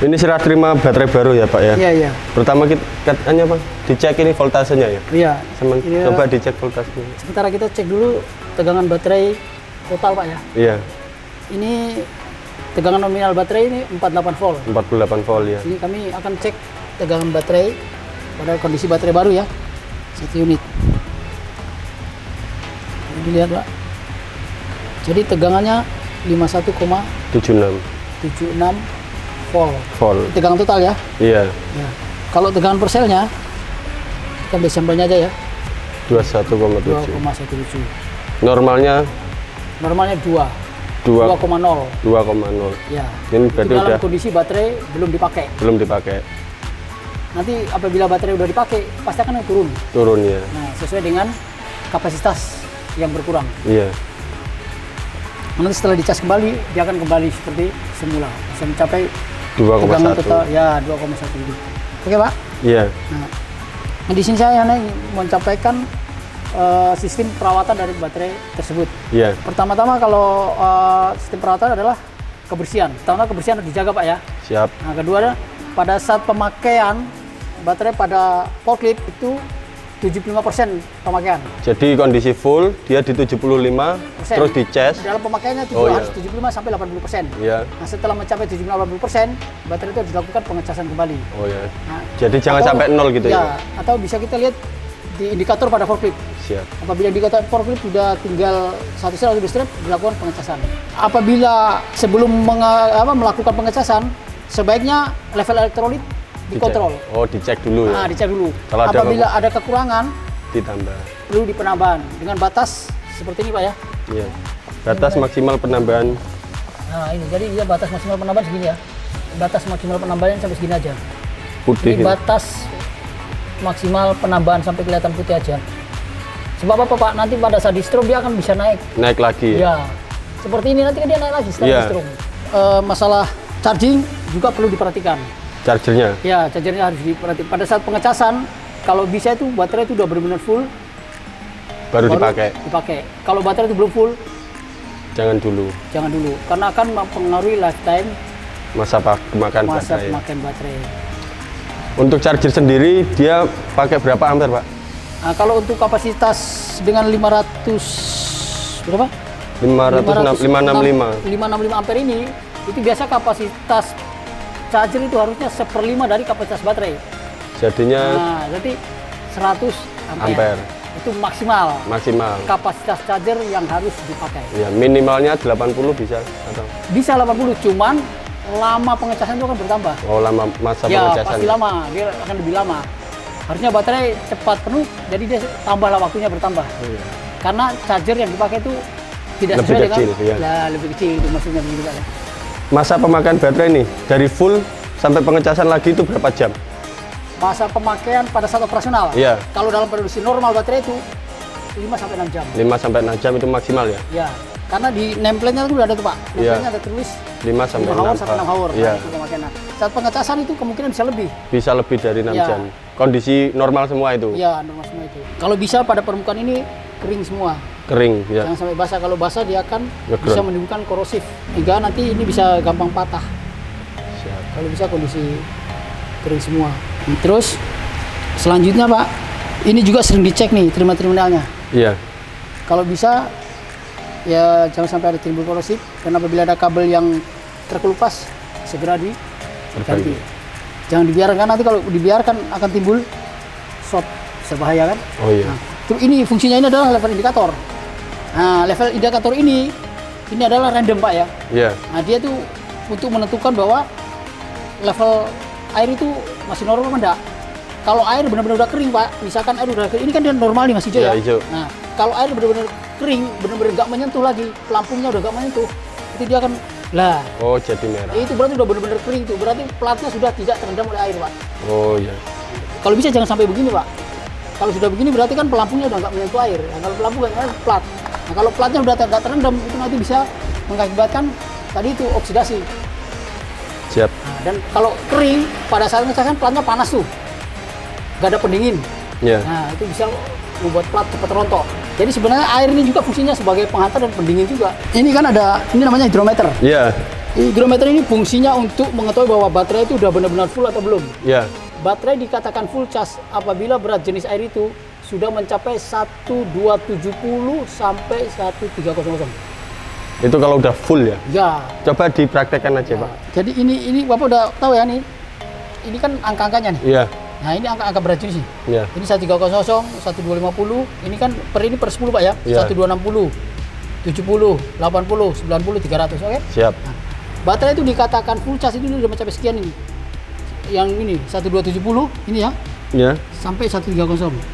Ini serah terima baterai baru ya Pak ya? Iya, iya. Pertama kita katanya Pak, dicek ini voltasenya ya? Iya. Iya. Coba dicek voltasenya. Sementara kita cek dulu tegangan baterai total Pak ya. Iya. Ini tegangan nominal baterai ini 48 volt. 48 volt ya. Ini kami akan cek tegangan baterai pada kondisi baterai baru ya. 1 unit. Ini dilihat Pak. Jadi tegangannya 51,76 volt. Tegangan total ya? Iya. Ya. Kalau tegangan per selnya, kita ambil sampelnya aja ya. 21,7. 2,17. Normalnya 2,0. 2,0. Ya. Ini berarti dalam udah kondisi baterai belum dipakai. belum dipakai. Nanti apabila baterai udah dipakai, pasti akan turun. Turun ya. Nah, sesuai dengan kapasitas yang berkurang. Iya. Nanti setelah dicas kembali, dia akan kembali seperti semula. Bisa mencapai tegangan 2,1. total ya 2,1 ini. Oke Pak? Iya. Nah, di sini saya hanya menyampaikan sistem perawatan dari baterai tersebut. Iya. Pertama-tama kalau sistem perawatan adalah kebersihan. Pertama kebersihan harus dijaga Pak ya. Siap. Nah, kedua pada saat pemakaian baterai pada forklift itu 75% pemakaian. Jadi kondisi full dia di 75 terus dicas. Dalam pemakaiannya harus 75 sampai 80%. Iya. Nah, setelah mencapai 75-80%, baterai itu harus dilakukan pengecasan kembali. Oh ya. Nah, jadi jangan sampai nol gitu ya. Atau bisa kita lihat di indikator pada forklift. Siap. Apabila indikator forklift sudah tinggal 1 strap atau 2 strap, dilakukan pengecasan. Apabila sebelum melakukan pengecasan, sebaiknya level elektrolit dikontrol. Oh, dicek dulu ya. Nah, dicek dulu. Kalau apabila ada kekurangan, ditambah. perlu penambahan dengan batas seperti ini Pak ya. Iya. Batas maksimal penambahan. Nah, ini jadi dia batas maksimal penambahan segini ya. Batas maksimal penambahan sampai segini aja. Putih. Ini batas maksimal penambahan sampai kelihatan putih aja. Sebab apa Pak? Nanti pada saat di stroke dia akan bisa naik. Naik lagi ya? Ya. Seperti ini nanti dia naik lagi setelah di stroke. Masalah charging juga perlu diperhatikan. Chargernya? Ya, chargernya harus diperhatikan. Pada saat pengecasan, kalau bisa itu baterai itu udah benar-benar full, baru dipakai. Kalau baterai itu belum full, jangan dulu. Karena akan mempengaruhi lifetime masa pemakaian baterai. Untuk charger sendiri dia pakai berapa ampere Pak? Nah, kalau untuk kapasitas dengan 565 ampere ini, itu biasa kapasitas charger itu harusnya 1/5 dari kapasitas baterai. Jadinya jadi 100 ampere. Itu maksimal kapasitas charger yang harus dipakai. Ya, minimalnya 80 bisa atau? Bisa 80, cuman lama pengecasan itu akan bertambah. Oh, lama masa pengecasan. Ya, pasti lama, dia akan lebih lama. Harusnya baterai cepat penuh, jadi dia tambahlah waktunya bertambah. Iya. Karena charger yang dipakai itu tidak lebih sesuai kecil, dengan ya. lebih kecil itu maksudnya begitu Pak ya. Masa pemakaian baterai ini dari full sampai pengecasan lagi itu berapa jam? Masa pemakaian pada saat operasional. Iya. Kalau dalam kondisi normal baterai itu 5 sampai 6 jam. 5 sampai 6 jam itu maksimal ya? Iya. Karena di nameplate-nya itu udah ada tuh Pak. Nameplate-nya ada tulis 5 sampai 6 hour. Iya. Nah, saat pengecasan itu kemungkinan bisa lebih. Bisa lebih dari 6 jam. Kondisi normal semua itu? Iya, normal semua itu. Kalau bisa pada permukaan ini kering semua. Kering, ya. Jangan sampai basah. Kalau basah dia akan bisa menimbulkan korosif. Hingga nanti ini bisa gampang patah. Siap. Kalau bisa kondisi kering semua. Terus selanjutnya Pak, ini juga sering dicek nih terminalnya. Iya. Kalau bisa ya jangan sampai ada timbul korosif. Karena apabila ada kabel yang terkelupas segera diganti. Jangan dibiarkan, nanti kalau dibiarkan akan timbul short, bisa bahaya kan? Oh iya. Nah, ini fungsinya ini adalah level indikator. Nah, level indikator ini adalah random Pak ya. Iya. Nah, dia tuh untuk menentukan bahwa level air itu masih normal apa enggak. Kalau air benar-benar udah kering Pak, misalkan air udah kering, ini kan dia normal nih masih hijau ya. Hijau. Nah, kalau air benar-benar kering, benar-benar nggak menyentuh lagi, pelampungnya udah nggak menyentuh, itu dia akan oh jadi merah. Itu berarti udah benar-benar kering tuh, berarti platnya sudah tidak terendam oleh air Pak. Oh iya. Kalau bisa jangan sampai begini Pak. Kalau sudah begini berarti kan pelampungnya udah nggak menyentuh air. Nah, kalau pelampung kan plat. Nah, kalau platnya udah tidak terendam, itu nanti bisa mengakibatkan tadi itu oksidasi. Siap. Nah, dan kalau kering pada saat ngecasan platnya panas tuh, nggak ada pendingin. Iya. Nah, itu bisa membuat plat cepat rontok. Jadi sebenarnya air ini juga fungsinya sebagai penghantar dan pendingin juga. Ini kan ada, ini namanya hidrometer. Iya. Hidrometer ini fungsinya untuk mengetahui bahwa baterai itu udah benar-benar full atau belum. Ya. Baterai dikatakan full charge apabila berat jenis air itu sudah mencapai 1270 sampai 1300. Itu kalau udah full ya? Ya. Coba dipraktekkan aja, Pak. Jadi ini Bapak udah tahu ya nih. Ini kan angka-angkanya nih. Iya. Nah, ini angka-angka berat jenis nih. Iya. Ini 1300, 1250. Ini kan ini per 10, Pak ya. Iya. 1260, 70, 80, 90, 300, oke? Siap. Nah, baterai itu dikatakan full charge itu udah mencapai sekian ini. Yang ini 1270 ini ya. Ya. Sampai 130.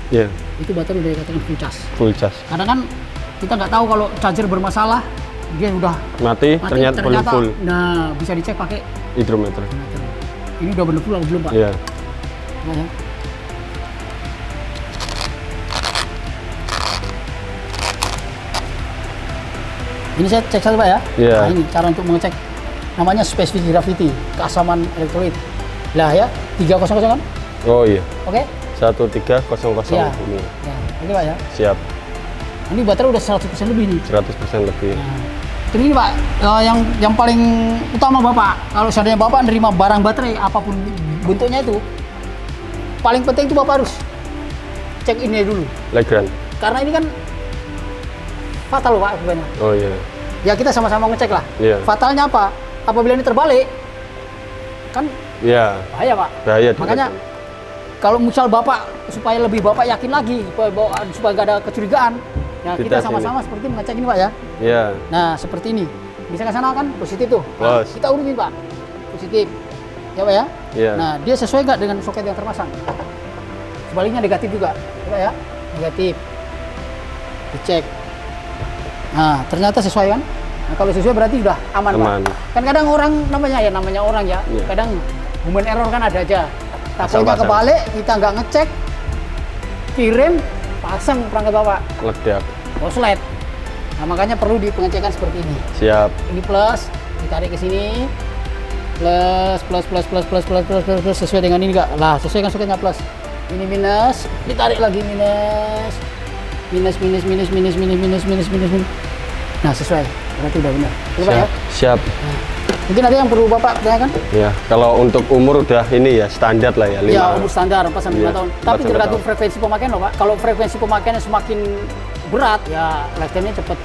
Ya. Itu baterai udah dikatakan full charge. Full charge. Karena kan kita nggak tahu kalau charger bermasalah, dia udah Mati ternyata belum full. Nah, bisa dicek pakai Hidrometer. ini udah bener full atau belum, Pak? Iya. Nah, ya. Ini saya cek satu, Pak ya. Iya. Nah, ini cara untuk mengecek namanya specific gravity, keasaman elektrolit. Lah ya, 300 kan? Oh iya. Oke? 1300 Iya. ini. Ya, oke, Pak ya. Siap. Ini baterai udah 100% lebih nih. 100% lebih. Nah, terus ini Pak, yang paling utama Bapak, kalau seandainya Bapak nerima barang baterai apapun bentuknya itu, paling penting itu Bapak harus cek ini dulu. Legrand. Karena ini kan fatal Pak sebenarnya. Oh iya. Ya kita sama-sama ngecek lah. Iya. Fatalnya apa? Apabila ini terbalik, kan Iya. bahaya Pak. Bahaya. Makanya kalau misal Bapak supaya lebih Bapak yakin lagi, supaya nggak ada kecurigaan, ya kita Dites sama-sama seperti mengecek ini Pak ya. Iya. Nah, seperti ini. Bisa ke sana kan positif tuh. Nah, Bos. kita urutin, Pak. Positif. Ya, Pak ya? Iya. Nah, dia sesuai nggak dengan soket yang terpasang? Sebaliknya negatif juga. Ya, Pak ya? Negatif. Dicek. Nah, ternyata sesuai kan? Nah, kalau sesuai berarti sudah aman, Aman. Pak. Kan kadang orang namanya orang ya. Iya. Kadang human error kan ada aja. Asal Takutnya pasang. kebalik, kita nggak ngecek, kirim, pasang perangkat Bapak. Meledak. Koslet. Nah, makanya perlu di pengecekan seperti ini. Siap. Ini plus, ditarik ke sini. Plus, sesuai dengan ini enggak? Lah, sesuai dengan soketnya plus. Ini minus, ditarik lagi minus. Minus. Nah, sesuai. Berarti udah benar. Coba ya. Siap. Mungkin ada yang perlu Bapak tanyakan? Ya, kalau untuk umur udah ini ya standar lah ya, 5. Ya, umur standar 4 sampai 5 Iya, tahun. 4 Tapi sampai tergantung tahun. frekuensi pemakaian loh, Pak. Kalau frekuensi pemakaiannya semakin berat, ya lifetime-nya cepat.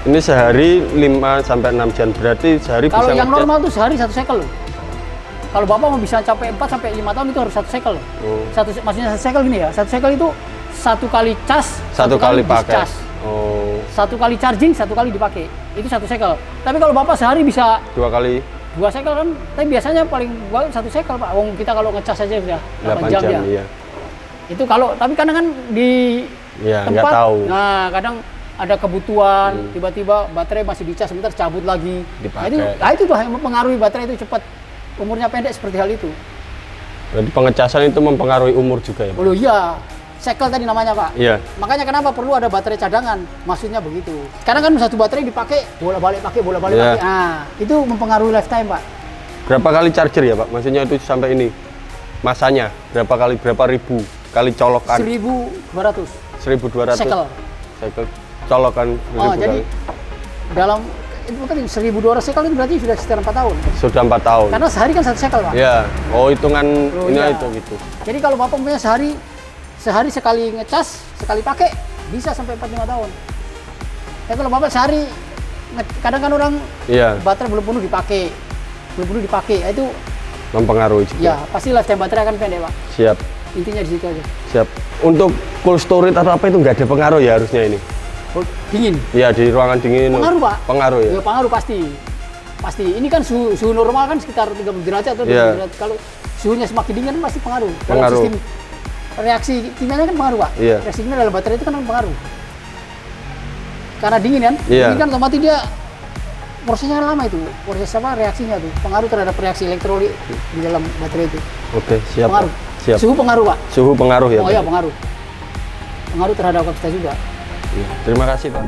Ini sehari 5 sampai 6 jam, berarti sehari Kalau bisa yang ngecas. normal tuh sehari 1 cycle loh. Kalau Bapak mau bisa capai 4 sampai 5 tahun itu harus 1 cycle. Oh. Maksudnya 1 cycle gini ya. 1 cycle itu 1 kali cas, Satu kali pakai. discharge. Oh, 1 kali charging, 1 kali dipakai. Itu 1 cycle. Tapi kalau Bapak sehari bisa 2 kali 2 cycle kan, tapi biasanya paling baik 1 cycle, Pak. Wong kita kalau ngecas aja udah 8 jam, jam, ya. iya. Itu kalau, tapi kadang kan di Iya, nggak tempat, tahu. nah kadang ada kebutuhan, tiba-tiba baterai masih dicas, sebentar cabut lagi. Dipakai. Nah itu tuh yang mempengaruhi baterai itu cepat. Umurnya pendek seperti hal itu. Berarti pengecasan itu mempengaruhi umur juga ya, Pak? Oh iya, cycle tadi namanya Pak. Iya. Makanya kenapa perlu ada baterai cadangan? Maksudnya begitu. Karena kan satu baterai dipakai bolak-balik pakai, bolak-balik Iya. pakai. Nah, itu mempengaruhi lifetime, Pak. Berapa kali charger ya, Pak? Maksudnya itu sampai ini masanya berapa ribu kali colokan? 1200 1200 cycle. cycle colokan 1000 Oh, jadi kali. dalam itu kan 1200 cycle itu berarti sudah sekitar 4 tahun. Sudah 4 tahun. Karena sehari kan 1 cycle, Pak. Ya. Oh, hitungan Oh, ini iya. itu gitu. Jadi kalau Bapak punya sehari sekali ngecas, sekali pakai bisa sampai 4-5 tahun. Tapi kalau Bapak sehari kadang kan orang Iya, baterai belum penuh dipakai. Ya, itu mempengaruhi juga. ya pasti lifetime baterai akan pendek, Pak. Siap. Intinya di situ aja. Siap. Untuk cold storage atau apa itu nggak ada pengaruh ya harusnya ini? Oh, dingin. Iya, di ruangan dingin. Pengaruh, Pak. Pengaruh ya. Ya pengaruh pasti. Pasti. Ini kan suhu normal kan sekitar 30 derajat atau 20 Iya. derajat. Kalau suhunya semakin dingin kan pasti pengaruh. Dalam Pengaruh. sistem reaksi kimianya kan pengaruh, Pak. Iya. Reaksi kimia dalam baterai itu kan pengaruh. Karena dingin kan? Iya. Dingin kan otomatis dia prosesnya lama itu. Proses apa reaksinya tuh. Pengaruh terhadap reaksi elektrolit di dalam baterai itu. Oke, siap. Pengaruh. Pak. Siap. Suhu pengaruh, Pak. Suhu pengaruh ya. Oh Pak? iya, pengaruh. Pengaruh terhadap kapasitas juga. Iya. Terima kasih, Pak.